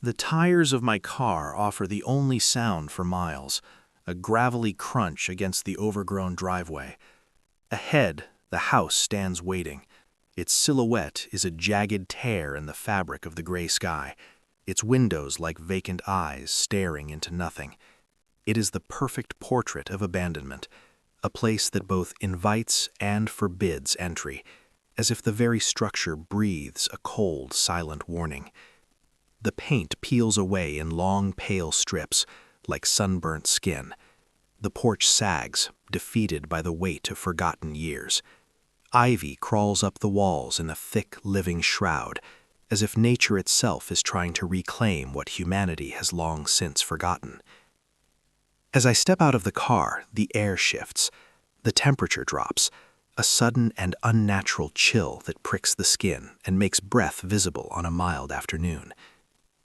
The tires of my car offer the only sound for miles, a gravelly crunch against the overgrown driveway. Ahead, the house stands waiting. Its silhouette is a jagged tear in the fabric of the gray sky, its windows like vacant eyes staring into nothing. It is the perfect portrait of abandonment, a place that both invites and forbids entry, as if the very structure breathes a cold, silent warning. The paint peels away in long, pale strips, like sunburnt skin. The porch sags, defeated by the weight of forgotten years. Ivy crawls up the walls in a thick, living shroud, as if nature itself is trying to reclaim what humanity has long since forgotten. As I step out of the car, the air shifts. The temperature drops, a sudden and unnatural chill that pricks the skin and makes breath visible on a mild afternoon.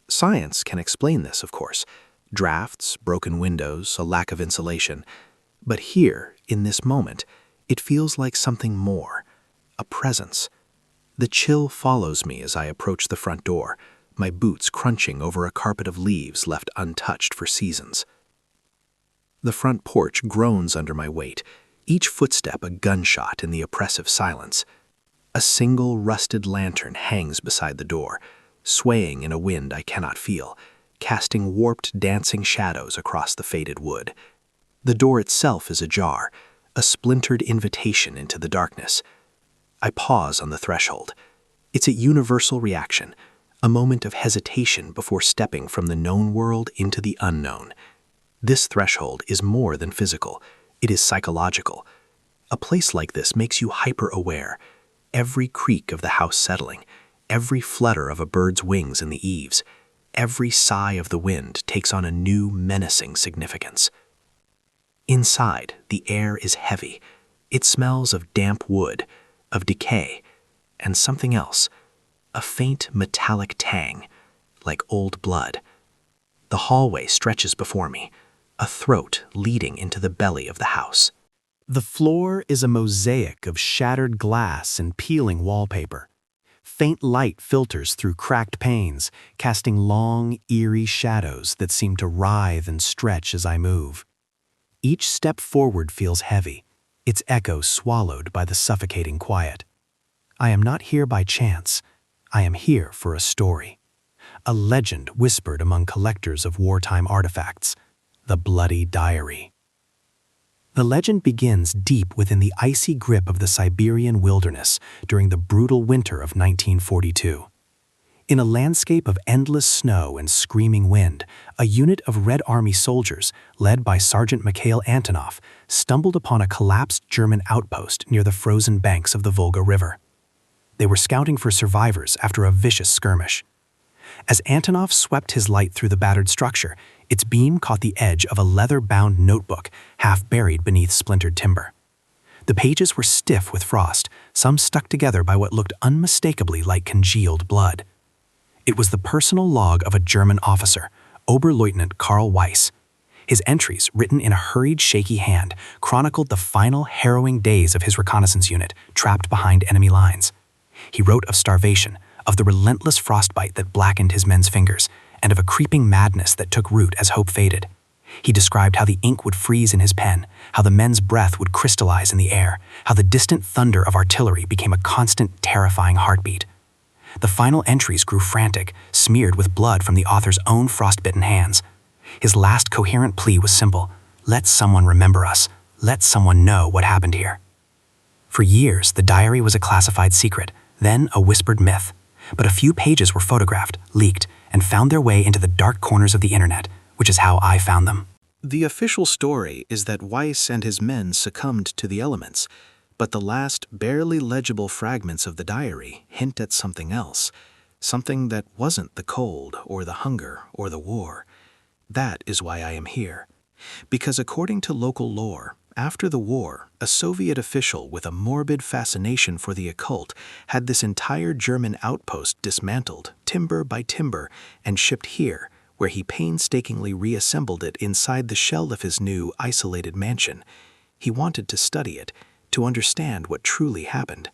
Science can explain this, of course. Drafts, broken windows, a lack of insulation. But here, in this moment, it feels like something more, a presence. The chill follows me as I approach the front door, my boots crunching over a carpet of leaves left untouched for seasons. The front porch groans under my weight, each footstep a gunshot in the oppressive silence. A single rusted lantern hangs beside the door, swaying in a wind I cannot feel, casting warped, dancing shadows across the faded wood. The door itself is ajar, a splintered invitation into the darkness. I pause on the threshold. It's a universal reaction, a moment of hesitation before stepping from the known world into the unknown. This threshold is more than physical. It is psychological. A place like this makes you hyper-aware. Every creak of the house settling, every flutter of a bird's wings in the eaves, every sigh of the wind takes on a new, menacing significance. Inside, the air is heavy. It smells of damp wood, of decay, and something else, a faint metallic tang, like old blood. The hallway stretches before me, a throat leading into the belly of the house. The floor is a mosaic of shattered glass and peeling wallpaper. Faint light filters through cracked panes, casting long, eerie shadows that seem to writhe and stretch as I move. Each step forward feels heavy, its echo swallowed by the suffocating quiet. I am not here by chance. I am here for a story. A legend whispered among collectors of wartime artifacts, the Bloody Diary. The legend begins deep within the icy grip of the Siberian wilderness during the brutal winter of 1942. In a landscape of endless snow and screaming wind, a unit of Red Army soldiers, led by Sergeant Mikhail Antonov, stumbled upon a collapsed German outpost near the frozen banks of the Volga River. They were scouting for survivors after a vicious skirmish. As Antonov swept his light through the battered structure, its beam caught the edge of a leather-bound notebook half buried beneath splintered timber. The pages were stiff with frost, some stuck together by what looked unmistakably like congealed blood. It was the personal log of a German officer, Oberleutnant Karl Weiss. His entries, written in a hurried, shaky hand, chronicled the final, harrowing days of his reconnaissance unit, trapped behind enemy lines. He wrote of starvation, of the relentless frostbite that blackened his men's fingers, and of a creeping madness that took root as hope faded. He described how the ink would freeze in his pen, how the men's breath would crystallize in the air, how the distant thunder of artillery became a constant, terrifying heartbeat. The final entries grew frantic, smeared with blood from the author's own frostbitten hands. His last coherent plea was simple: let someone remember us, let someone know what happened here. For years, the diary was a classified secret, then a whispered myth. But a few pages were photographed, leaked, and found their way into the dark corners of the internet, which is how I found them. The official story is that Weiss and his men succumbed to the elements, but the last barely legible fragments of the diary hint at something else, something that wasn't the cold or the hunger or the war. That is why I am here. Because according to local lore, after the war, a Soviet official with a morbid fascination for the occult had this entire German outpost dismantled, timber by timber, and shipped here, where he painstakingly reassembled it inside the shell of his new, isolated mansion. He wanted to study it, to understand what truly happened.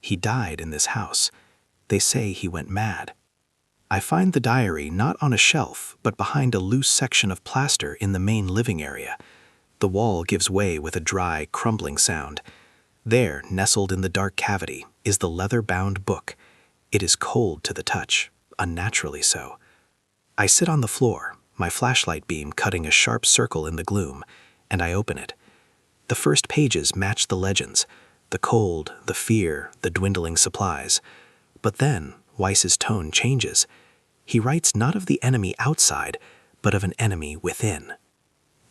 He died in this house. They say he went mad. I find the diary not on a shelf, but behind a loose section of plaster in the main living area. The wall gives way with a dry, crumbling sound. There, nestled in the dark cavity, is the leather-bound book. It is cold to the touch, unnaturally so. I sit on the floor, my flashlight beam cutting a sharp circle in the gloom, and I open it. The first pages match the legends, the cold, the fear, the dwindling supplies. But then, Weiss's tone changes. He writes not of the enemy outside, but of an enemy within.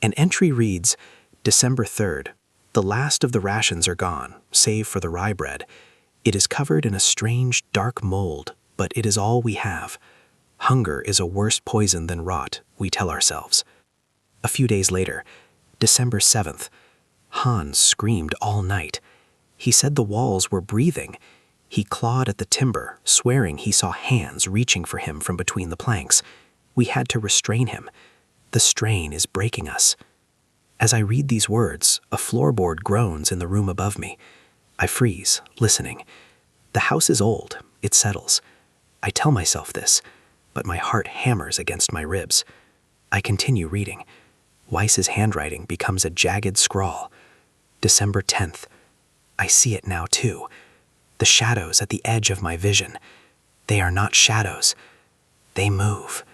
An entry reads, December 3rd. The last of the rations are gone, save for the rye bread. It is covered in a strange, dark mold, but it is all we have. Hunger is a worse poison than rot, we tell ourselves. A few days later, December 7th. Hans screamed all night. He said the walls were breathing. He clawed at the timber, swearing he saw hands reaching for him from between the planks. We had to restrain him. The strain is breaking us. As I read these words, a floorboard groans in the room above me. I freeze, listening. The house is old, it settles. I tell myself this, but my heart hammers against my ribs. I continue reading. Weiss's handwriting becomes a jagged scrawl. December 10th. I see it now too. The shadows at the edge of my vision. They are not shadows. They move.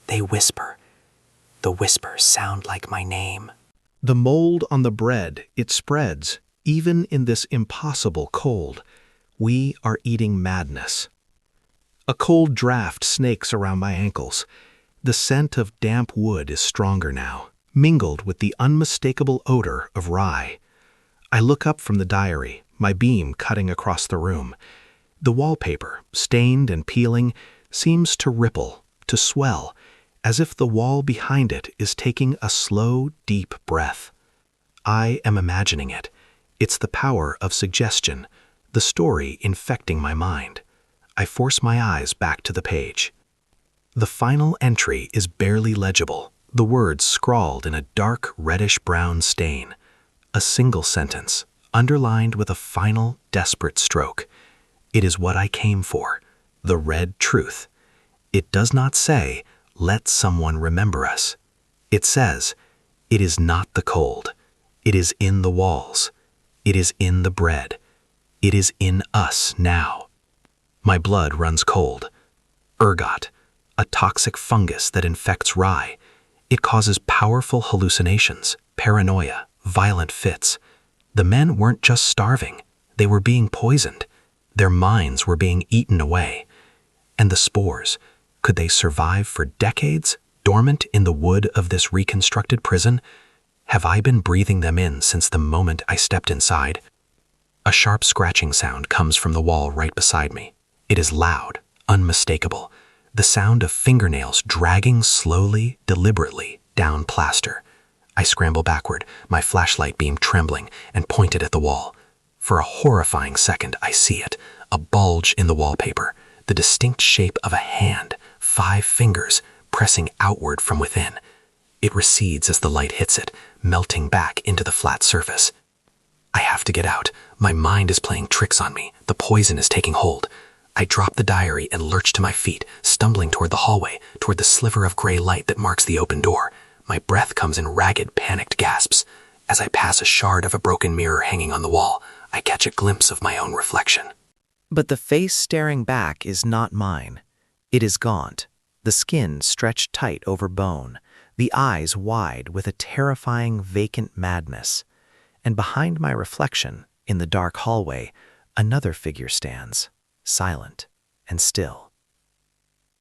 They whisper. The whispers sound like my name. The mold on the bread, it spreads, even in this impossible cold. We are eating madness. A cold draft snakes around my ankles. The scent of damp wood is stronger now, mingled with the unmistakable odor of rye. I look up from the diary, my beam cutting across the room. The wallpaper, stained and peeling, seems to ripple, to swell, as if the wall behind it is taking a slow, deep breath. I am imagining it. It's the power of suggestion, the story infecting my mind. I force my eyes back to the page. The final entry is barely legible, the words scrawled in a dark reddish-brown stain. A single sentence, underlined with a final, desperate stroke. It is what I came for, the red truth. It does not say, let someone remember us. It says, it is not the cold. It is in the walls. It is in the bread. It is in us now. My blood runs cold. Ergot, a toxic fungus that infects rye. It causes powerful hallucinations, paranoia, violent fits. The men weren't just starving. They were being poisoned. Their minds were being eaten away. And the spores, could they survive for decades, dormant in the wood of this reconstructed prison? Have I been breathing them in since the moment I stepped inside? A sharp scratching sound comes from the wall right beside me. It is loud, unmistakable, the sound of fingernails dragging slowly, deliberately down plaster. I scramble backward, my flashlight beam trembling, and point it at the wall. For a horrifying second, I see it, a bulge in the wallpaper, the distinct shape of a hand, 5 fingers, pressing outward from within. It recedes as the light hits it, melting back into the flat surface. I have to get out. My mind is playing tricks on me. The poison is taking hold. I drop the diary and lurch to my feet, stumbling toward the hallway, toward the sliver of gray light that marks the open door. My breath comes in ragged, panicked gasps. As I pass a shard of a broken mirror hanging on the wall, I catch a glimpse of my own reflection. But the face staring back is not mine. It is gaunt, the skin stretched tight over bone, the eyes wide with a terrifying, vacant madness. And behind my reflection, in the dark hallway, another figure stands, silent and still.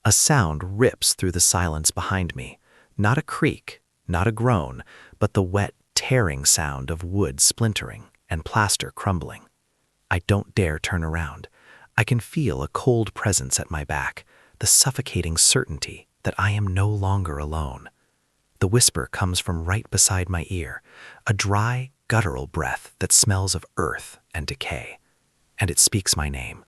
A sound rips through the silence behind me, not a creak, not a groan, but the wet, tearing sound of wood splintering and plaster crumbling. I don't dare turn around. I can feel a cold presence at my back, the suffocating certainty that I am no longer alone. The whisper comes from right beside my ear, a dry, guttural breath that smells of earth and decay, and it speaks my name.